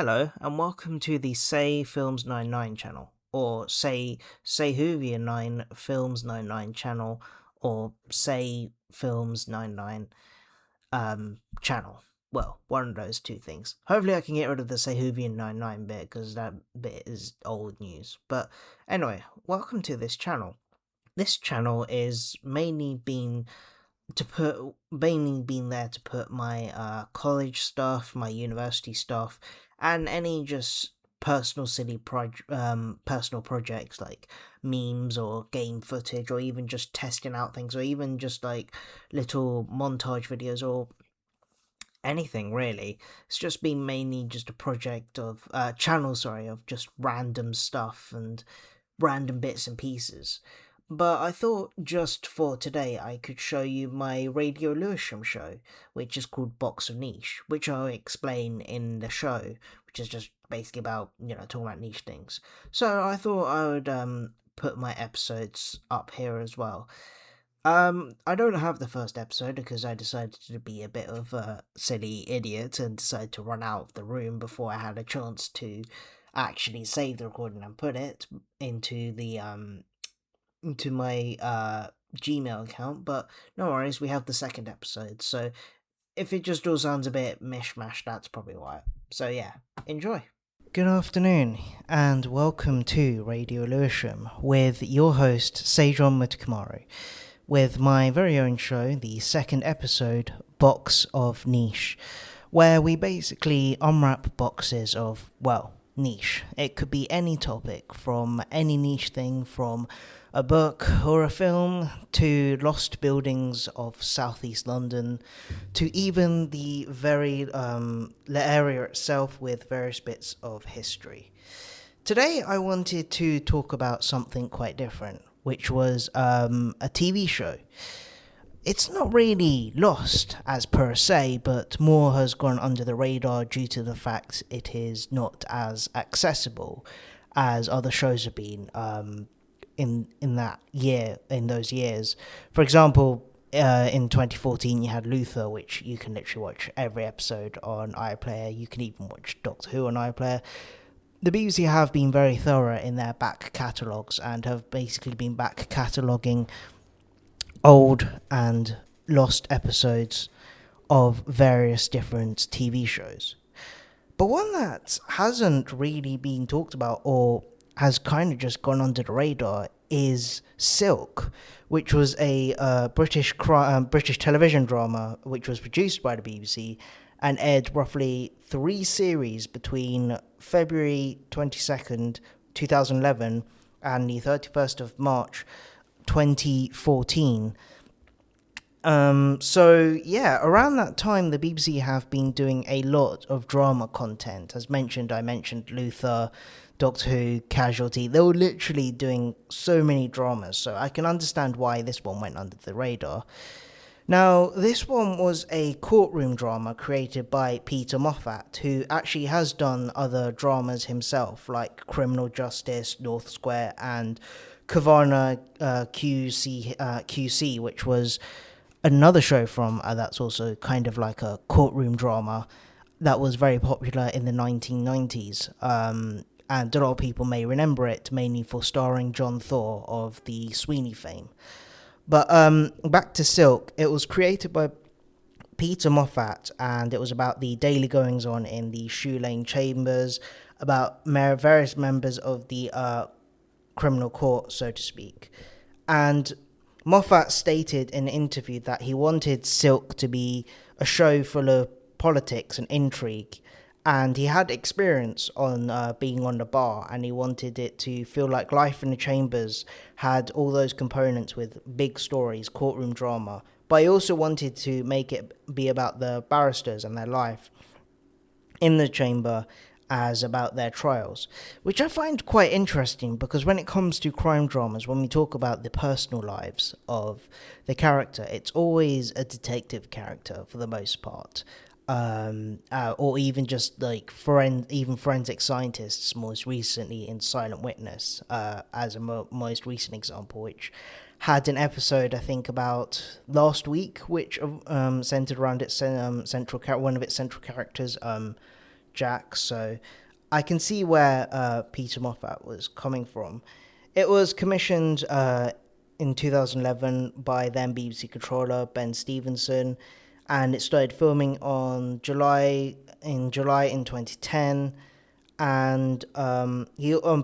Hello, and welcome to the Say Films 99 channel, or Say Hoovian 9 Films 99 channel, or Say Films 99 channel. Well, one of those two things. Hopefully I can get rid of the Say Hoovian 99 bit, because that bit is old news. But anyway, welcome to this channel. This channel is mainly been there to put my college stuff, my university stuff, and any just personal projects like memes or game footage, or even just testing out things, or even just like little montage videos or anything really. It's just been mainly just a project of channel, of just random stuff and random bits and pieces. But I thought just for today I could show you my Radio Lewisham show, which is called Box of Niche, which I'll explain in the show, which is just basically about, talking about niche things. So I thought I would put my episodes up here as well. I don't have the first episode because I decided to be a bit of a silly idiot and decided to run out of the room before I had a chance to actually save the recording and put it into my Gmail account. But no worries, we have the second episode, so if it just all sounds a bit mishmash, that's probably why. So yeah, enjoy. Good afternoon, and welcome to Radio Lewisham with your host, Sejon Mutakamaru, with my very own show, the second episode, Box of Niche, where we basically unwrap boxes of, niche. It could be any topic, from any niche thing, from a book or a film, to lost buildings of southeast London, to even the very area itself with various bits of history. Today I wanted to talk about something quite different, which was a TV show. It's not really lost as per se, but more has gone under the radar due to the fact it is not as accessible as other shows have been in those years. For example, in 2014 you had Luther, which you can literally watch every episode on iPlayer. You can even watch Doctor Who on iPlayer. The BBC have been very thorough in their back catalogues and have basically been back cataloguing old and lost episodes of various different TV shows. But one that hasn't really been talked about, or has kind of just gone under the radar, is Silk, which was a British television drama which was produced by the BBC and aired roughly 3 series between February 22nd, 2011 and the 31st of March 2014. Around that time the BBC have been doing a lot of drama content. As mentioned, I mentioned Luther, Doctor Who, Casualty. They were literally doing so many dramas, so I can understand why this one went under the radar. Now, this one was a courtroom drama created by Peter Moffat, who actually has done other dramas himself, like Criminal Justice, North Square, and Kavana QC, which was another show from that's also kind of like a courtroom drama that was very popular in the 1990s. And a lot of people may remember it mainly for starring John Thor of the Sweeney fame. But back to Silk, it was created by Peter Moffat, and it was about the daily goings-on in the Shoe Lane chambers, about various members of the criminal court, so to speak. And Moffat stated in an interview that he wanted Silk to be a show full of politics and intrigue, and he had experience on being on the bar, and he wanted it to feel like Life in the Chambers had all those components with big stories, courtroom drama, but he also wanted to make it be about the barristers and their life in the chamber as about their trials, which I find quite interesting, because when it comes to crime dramas, when we talk about the personal lives of the character, it's always a detective character for the most part. Or even just like forensic scientists, most recently in Silent Witness, as a most recent example, which had an episode, I think, about last week, which centered around its one of its central characters, Jack, so I can see where Peter Moffat was coming from. It was commissioned in 2011 by then BBC controller Ben Stevenson, and it started filming in July in 2010. And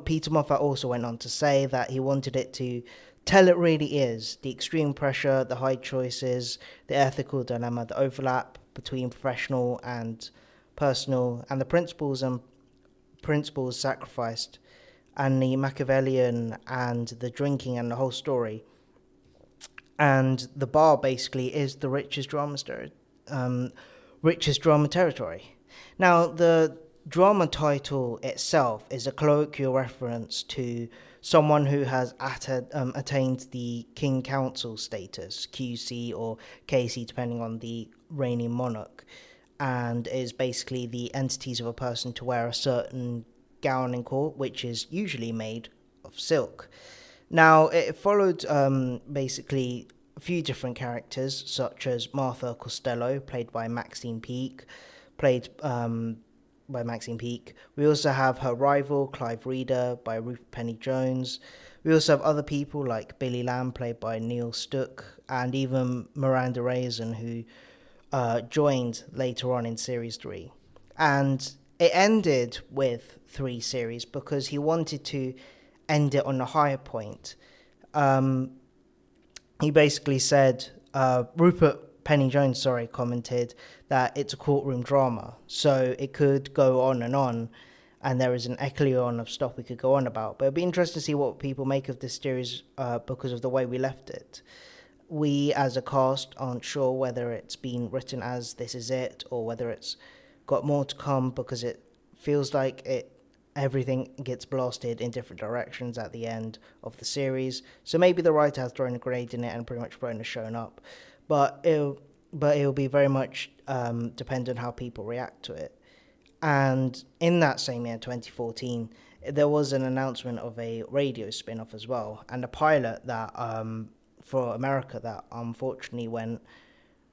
Peter Moffat also went on to say that he wanted it to tell it really is, the extreme pressure, the high choices, the ethical dilemma, the overlap between professional and personal, and the principles sacrificed, and the Machiavellian and the drinking and the whole story. And the bar basically is the richest drama territory. Now, the drama title itself is a colloquial reference to someone who has attained the King Council status, QC or KC, depending on the reigning monarch, and is basically the entities of a person to wear a certain gown in court, which is usually made of silk. Now, it followed basically a few different characters, such as Martha Costello, played by Maxine Peake, We also have her rival, Clive Reader, by Ruth Penny Jones. We also have other people like Billy Lamb, played by Neil Stuck, and even Miranda Raisin, who joined later on in Series 3. And it ended with 3 series because he wanted to end it on a higher point. He basically said, Penny Jones, commented that it's a courtroom drama, so it could go on, and there is an echelon of stuff we could go on about. But it'd be interesting to see what people make of this series because of the way we left it. We, as a cast, aren't sure whether it's been written as this is it, or whether it's got more to come, because it feels like everything gets blasted in different directions at the end of the series. So maybe the writer has thrown a grenade in it and pretty much blown the show up. But it'll be very much dependent on how people react to it. And in that same year, 2014, there was an announcement of a radio spin-off as well, and a pilot that for America that unfortunately went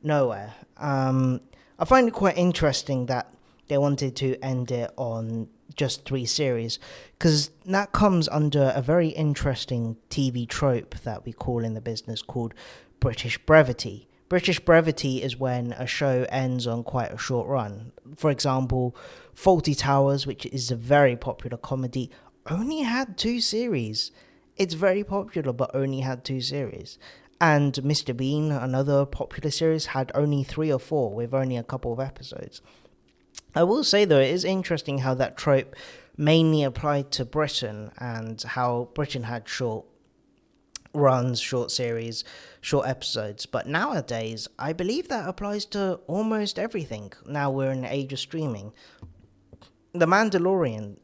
nowhere. I find it quite interesting that they wanted to end it on just 3 series, because that comes under a very interesting TV trope that we call in the business called British brevity. British brevity is when a show ends on quite a short run. For example, Fawlty Towers, which is a very popular comedy, only had 2 series. It's very popular, but only had 2 series. And Mr. Bean, another popular series, had only 3 or 4, with only a couple of episodes. I will say, though, it is interesting how that trope mainly applied to Britain, and how Britain had short runs, short series, short episodes. But nowadays, I believe that applies to almost everything. Now we're in the age of streaming. The Mandalorian,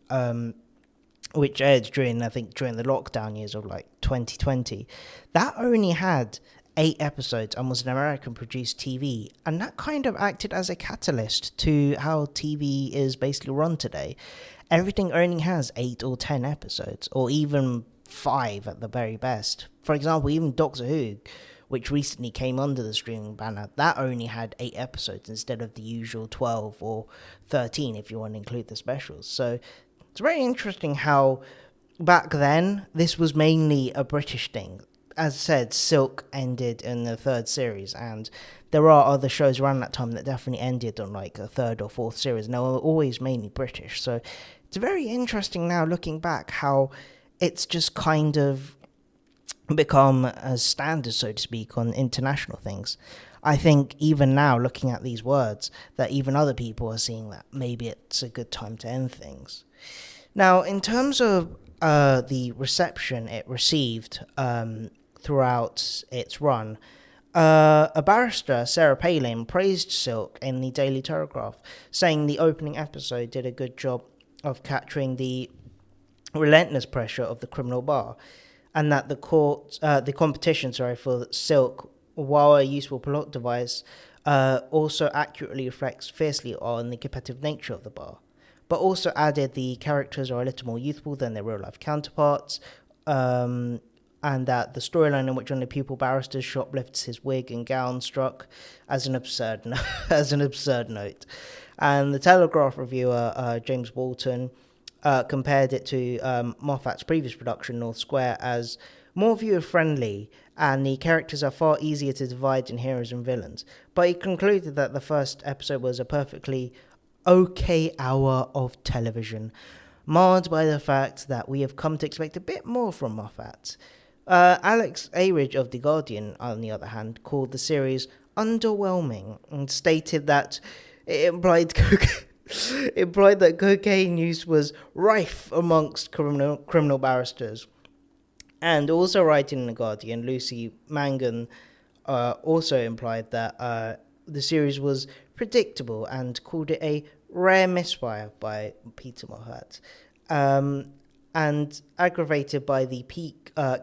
which aired during the lockdown years of 2020, that only had 8 episodes and was an American-produced TV, and that kind of acted as a catalyst to how TV is basically run today. Everything only has 8 or 10 episodes, or even 5 at the very best. For example, even Doctor Who, which recently came under the streaming banner, that only had 8 episodes instead of the usual 12 or 13 if you want to include the specials. So it's very interesting how back then this was mainly a British thing. As I said, Silk ended in the 3rd series, and there are other shows around that time that definitely ended on a 3rd or 4th series, and they were always mainly British. So it's very interesting now looking back how it's just kind of become a standard, so to speak, on international things. I think even now, looking at these words, that even other people are seeing that maybe it's a good time to end things. Now, in terms of the reception it received throughout its run, a barrister, Sarah Palin, praised Silk in the Daily Telegraph, saying the opening episode did a good job of capturing the relentless pressure of the criminal bar, and that the competition for Silk, while a useful plot device, also accurately reflects fiercely on the competitive nature of the bar, but also added the characters are a little more youthful than their real-life counterparts, and that the storyline in which one of the pupil barristers shoplifts his wig and gown struck as an absurd note. And the Telegraph reviewer, James Walton, compared it to Moffat's previous production, North Square, as more viewer-friendly, and the characters are far easier to divide in heroes and villains. But he concluded that the first episode was a perfectly okay hour of television, marred by the fact that we have come to expect a bit more from Moffat. Alex Aridge of The Guardian, on the other hand, called the series underwhelming and stated that it implied that cocaine use was rife amongst criminal barristers. And also writing in The Guardian, Lucy Mangan also implied that the series was predictable and called it a rare misfire by Peter Moffat. And aggravated by the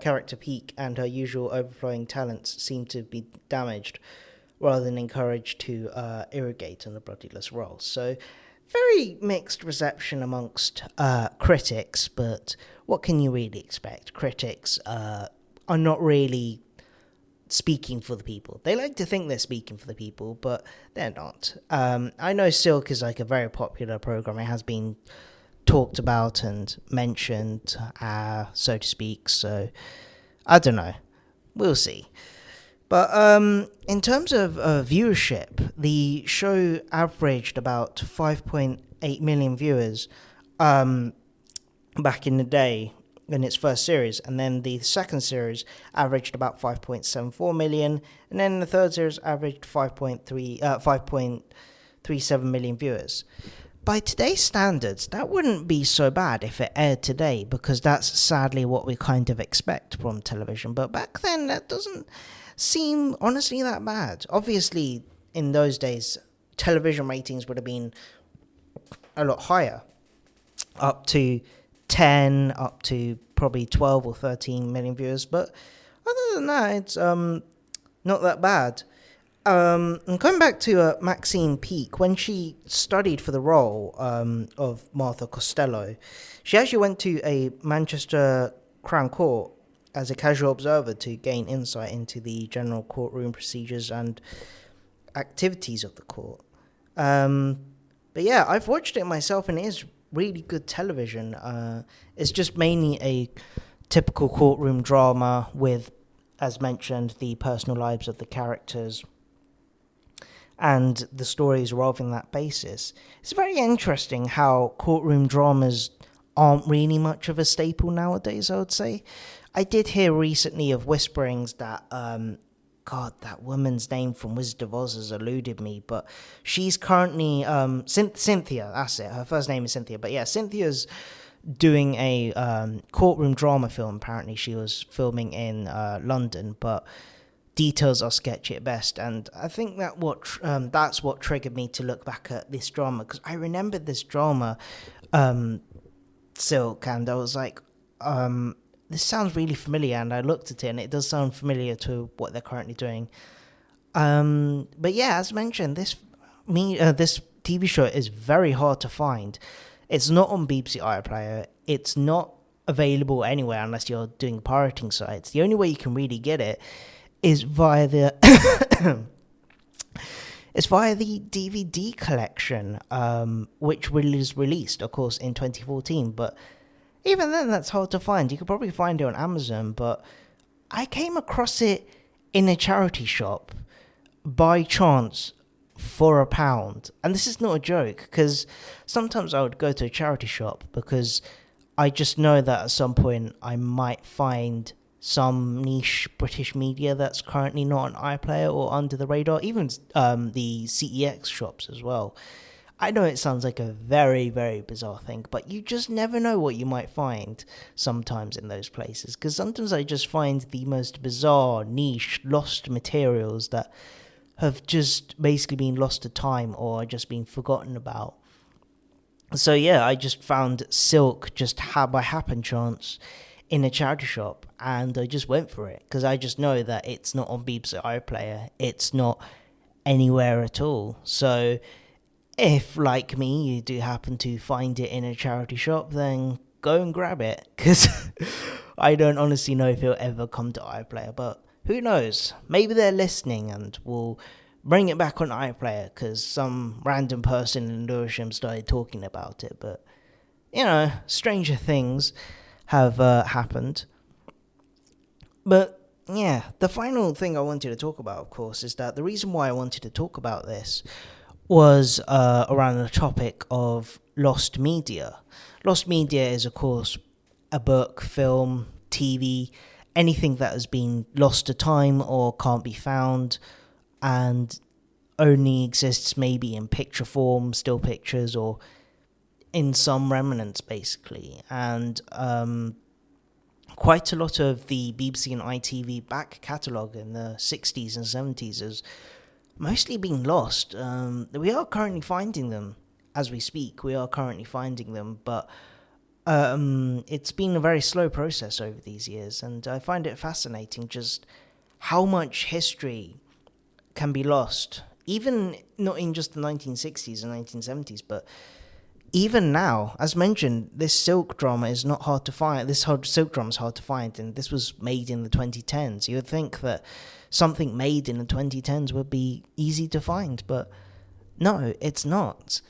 character Peak and her usual overflowing talents seemed to be damaged rather than encouraged to irrigate on the bloodyless role. So very mixed reception amongst critics, but what can you really expect? Critics are not really speaking for the people. They like to think they're speaking for the people, but they're not. I know Silk is like a very popular program. It has been talked about and mentioned, so to speak, so I don't know. We'll see. But in terms of viewership, the show averaged about 5.8 million viewers back in the day in its first series, and then the second series averaged about 5.74 million, and then the third series averaged 5.37 million viewers. By today's standards, that wouldn't be so bad if it aired today, because that's sadly what we kind of expect from television. But back then, that doesn't seem honestly that bad. Obviously, in those days, television ratings would have been a lot higher, up to 10, up to probably 12 or 13 million viewers. But other than that, it's not that bad. And coming back to Maxine Peake, when she studied for the role of Martha Costello, she actually went to a Manchester Crown Court as a casual observer to gain insight into the general courtroom procedures and activities of the court. But yeah, I've watched it myself, and it is really good television. It's just mainly a typical courtroom drama with, as mentioned, the personal lives of the characters and the stories revolving that basis. It's very interesting how courtroom dramas aren't really much of a staple nowadays, I would say. I did hear recently of whisperings that, that woman's name from Wizard of Oz has eluded me, but she's currently, Cynthia, that's it, her first name is Cynthia, but yeah, Cynthia's doing a courtroom drama film. Apparently she was filming in London, but details are sketchy at best, and I think that that's what triggered me to look back at this drama, because I remembered this drama, Silk, and I was like, this sounds really familiar, and I looked at it, and it does sound familiar to what they're currently doing. But yeah, as mentioned, this TV show is very hard to find. It's not on BBC iPlayer. It's not available anywhere unless you're doing pirating sites. The only way you can really get it is via the DVD collection, which was released, of course, in 2014. But even then, that's hard to find. You could probably find it on Amazon, but I came across it in a charity shop by chance for £1. And this is not a joke, because sometimes I would go to a charity shop because I just know that at some point I might find some niche British media that's currently not on iPlayer or under the radar, even the CEX shops as well. I know it sounds like a very, very bizarre thing, but you just never know what you might find sometimes in those places, because sometimes I just find the most bizarre, niche, lost materials that have just basically been lost to time or just been forgotten about. So yeah, I just found Silk just by happen chance in a charity shop, and I just went for it because I just know that it's not on BBC iPlayer, it's not anywhere at all. So if, like me, you do happen to find it in a charity shop, then go and grab it, because I don't honestly know if it'll ever come to iPlayer, but who knows, maybe they're listening and will bring it back on iPlayer because some random person in Lewisham started talking about it. But, stranger things have happened. But, yeah, the final thing I wanted to talk about, of course, is that the reason why I wanted to talk about this was around the topic of lost media. Lost media is, of course, a book, film, TV, anything that has been lost to time or can't be found and only exists maybe in picture form, still pictures, or in some remnants, basically. And quite a lot of the BBC and ITV back catalogue in the 60s and 70s has mostly been lost. We are currently finding them as we speak. We are currently finding them, but it's been a very slow process over these years, and I find it fascinating just how much history can be lost, even not in just the 1960s and 1970s, but even now. As mentioned, this silk drama is not hard to find. This silk drama is hard to find, and this was made in the 2010s. You would think that something made in the 2010s would be easy to find, but no, it's not.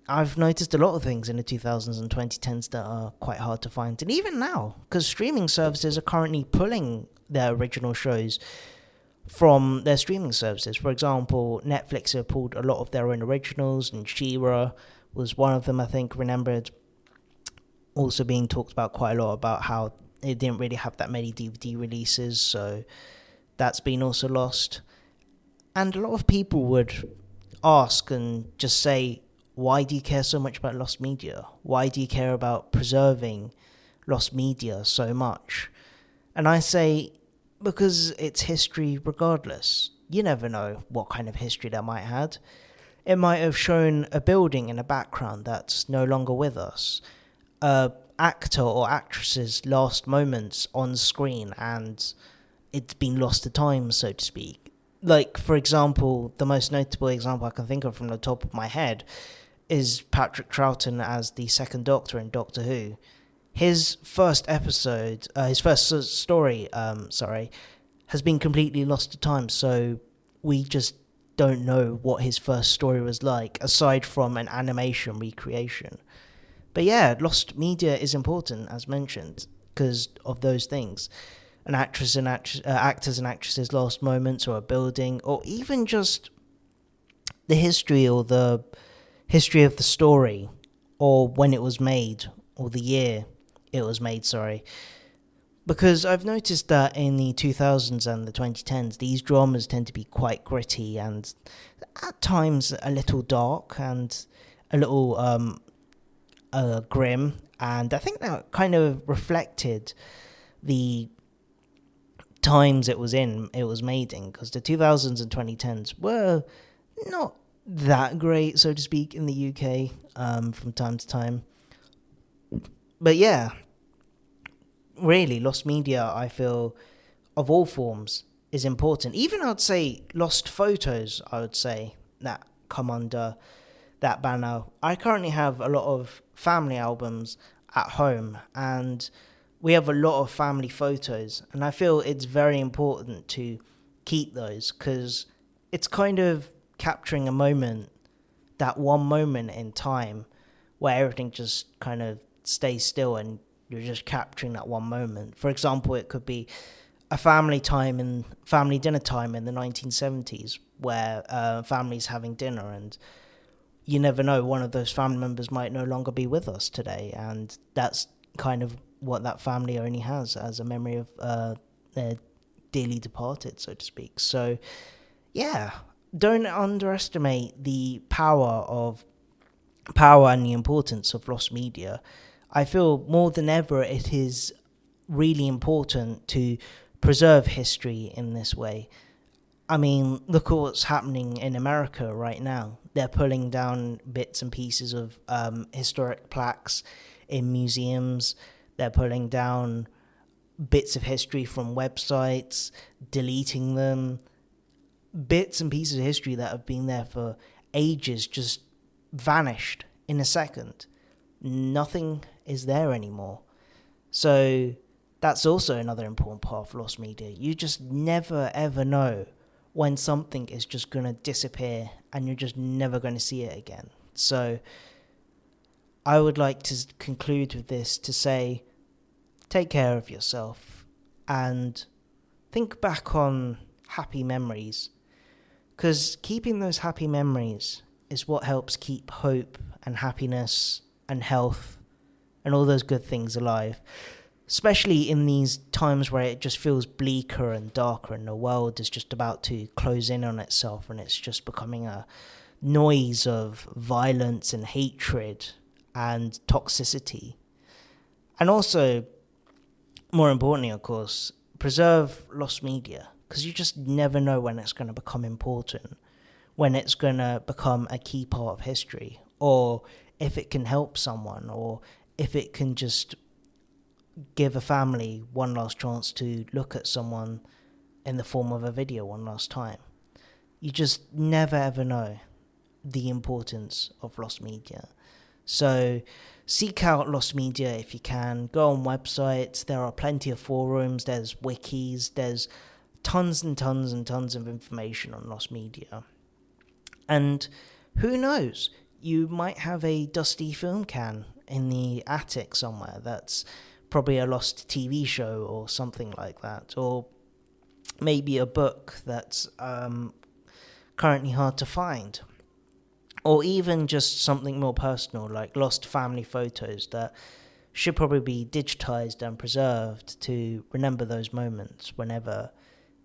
I've noticed a lot of things in the 2000s and 2010s that are quite hard to find, and even now, because streaming services are currently pulling their original shows from their streaming services. For example, Netflix have pulled a lot of their own originals, and She-Ra was one of them, I think, remembered. Also being talked about quite a lot about how it didn't really have that many DVD releases, so that's been also lost. And a lot of people would ask and just say, why do you care so much about lost media? Why do you care about preserving lost media so much? And I say, because it's history regardless. You never know what kind of history that might have. It might have shown a building in a background that's no longer with us. A actor or actress's last moments on screen, and it's been lost to time, so to speak. Like, for example, the most notable example I can think of from the top of my head is Patrick Troughton as the Second Doctor in Doctor Who. His first story, has been completely lost to time, so we just don't know what his first story was like, aside from an animation recreation. But yeah, lost media is important, as mentioned, because of those things. Actors and actresses' lost moments, or a building, or even just the history of the story, or when it was made, or the year it was made, Because I've noticed that in the 2000s and the 2010s, these dramas tend to be quite gritty and at times a little dark and a little grim. And I think that kind of reflected the times it was made in, because the 2000s and 2010s were not that great, so to speak, in the UK from time to time. But yeah, really, lost media, I feel, of all forms, is important. Even, I'd say, lost photos, I would say, that come under that banner. I currently have a lot of family albums at home, and we have a lot of family photos, and I feel it's very important to keep those, because it's kind of capturing a moment, that one moment in time, where everything just kind of stays still and you're just capturing that one moment. For example, it could be a family dinner time in the 1970s, where families having dinner, and you never know, one of those family members might no longer be with us today, and that's kind of what that family only has as a memory of their dearly departed, so to speak. So yeah, don't underestimate the power and the importance of lost media. I feel more than ever it is really important to preserve history in this way. I mean, look at what's happening in America right now. They're pulling down bits and pieces of historic plaques in museums. They're pulling down bits of history from websites, deleting them. Bits and pieces of history that have been there for ages just vanished in a second. Nothing is there anymore. So that's also another important part of lost media. You just never ever know when something is just going to disappear and you're just never going to see it again. So I would like to conclude with this to say, take care of yourself and think back on happy memories, because keeping those happy memories is what helps keep hope and happiness and health and all those good things alive, especially in these times where it just feels bleaker and darker and the world is just about to close in on itself and it's just becoming a noise of violence and hatred and toxicity. And also, more importantly, of course, preserve lost media, because you just never know when it's going to become important, when it's going to become a key part of history, or if it can help someone, or if it can just give a family one last chance to look at someone in the form of a video one last time. You just never ever know the importance of lost media. So seek out lost media if you can. Go on websites. There are plenty of forums. There's wikis. There's tons and tons and tons of information on lost media. And who knows? You might have a dusty film can in the attic somewhere that's probably a lost TV show or something like that. Or maybe a book that's currently hard to find. Or even just something more personal, like lost family photos that should probably be digitized and preserved to remember those moments whenever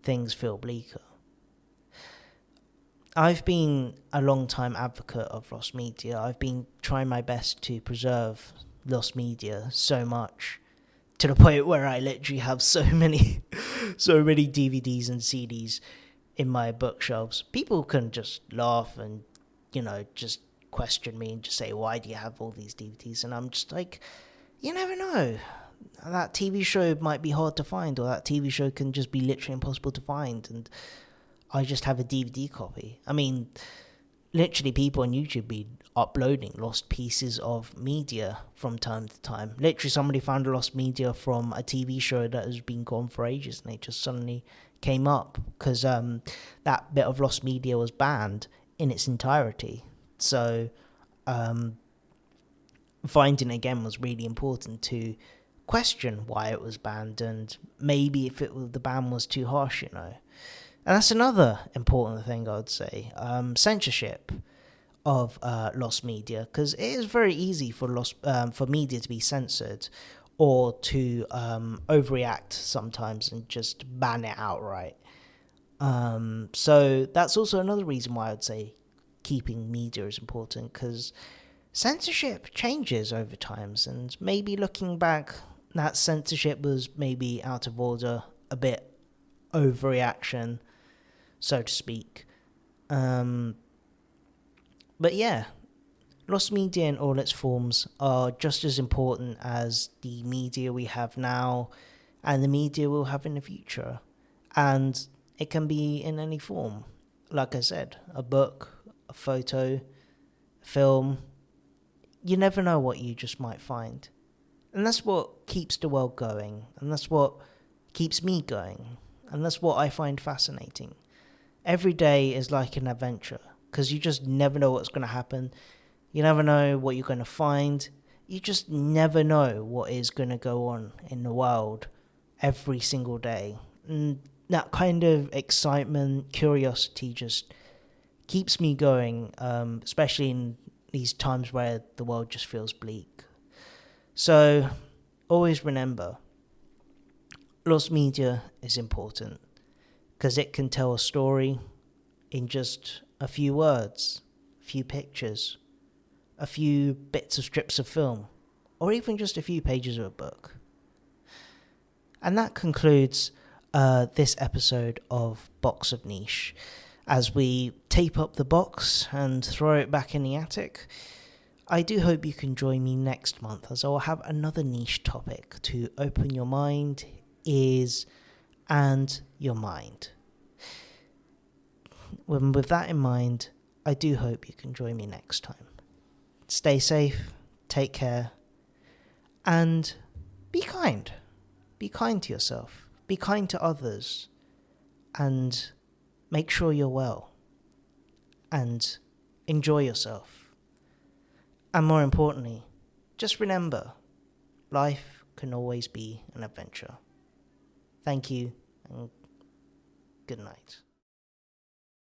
things feel bleaker. I've been a long-time advocate of lost media. I've been trying my best to preserve lost media so much, to the point where I literally have so many DVDs and CDs in my bookshelves. People can just laugh and, just question me and just say, why do you have all these DVDs? And I'm just like, you never know. That TV show might be hard to find, or that TV show can just be literally impossible to find, and I just have a DVD copy. I mean, literally people on YouTube be uploading lost pieces of media from time to time. Literally somebody found a lost media from a TV show that has been gone for ages, and it just suddenly came up because that bit of lost media was banned in its entirety. So finding it again was really important to question why it was banned, and maybe if the ban was too harsh, And that's another important thing I would say. Censorship of lost media, because it is very easy for media to be censored or to overreact sometimes and just ban it outright. So that's also another reason why I would say keeping media is important, because censorship changes over times, and maybe looking back, that censorship was maybe out of order, a bit overreaction, so to speak. But yeah, lost media in all its forms are just as important as the media we have now and the media we'll have in the future. And it can be in any form. Like I said, a book, a photo, a film. You never know what you just might find. And that's what keeps the world going. And that's what keeps me going. And that's what I find fascinating. Every day is like an adventure, because you just never know what's going to happen. You never know what you're going to find. You just never know what is going to go on in the world every single day. And that kind of excitement, curiosity just keeps me going, especially in these times where the world just feels bleak. So always remember, lost media is important, because it can tell a story in just a few words, a few pictures, a few bits of strips of film, or even just a few pages of a book. And that concludes this episode of Box of Niche. As we tape up the box and throw it back in the attic, I do hope you can join me next month, as I will have another niche topic to open your mind, ears, and your mind. With that in mind, I do hope you can join me next time. Stay safe, take care, and be kind. Be kind to yourself, be kind to others, and make sure you're well, and enjoy yourself. And more importantly, just remember, life can always be an adventure. Thank you, and good night.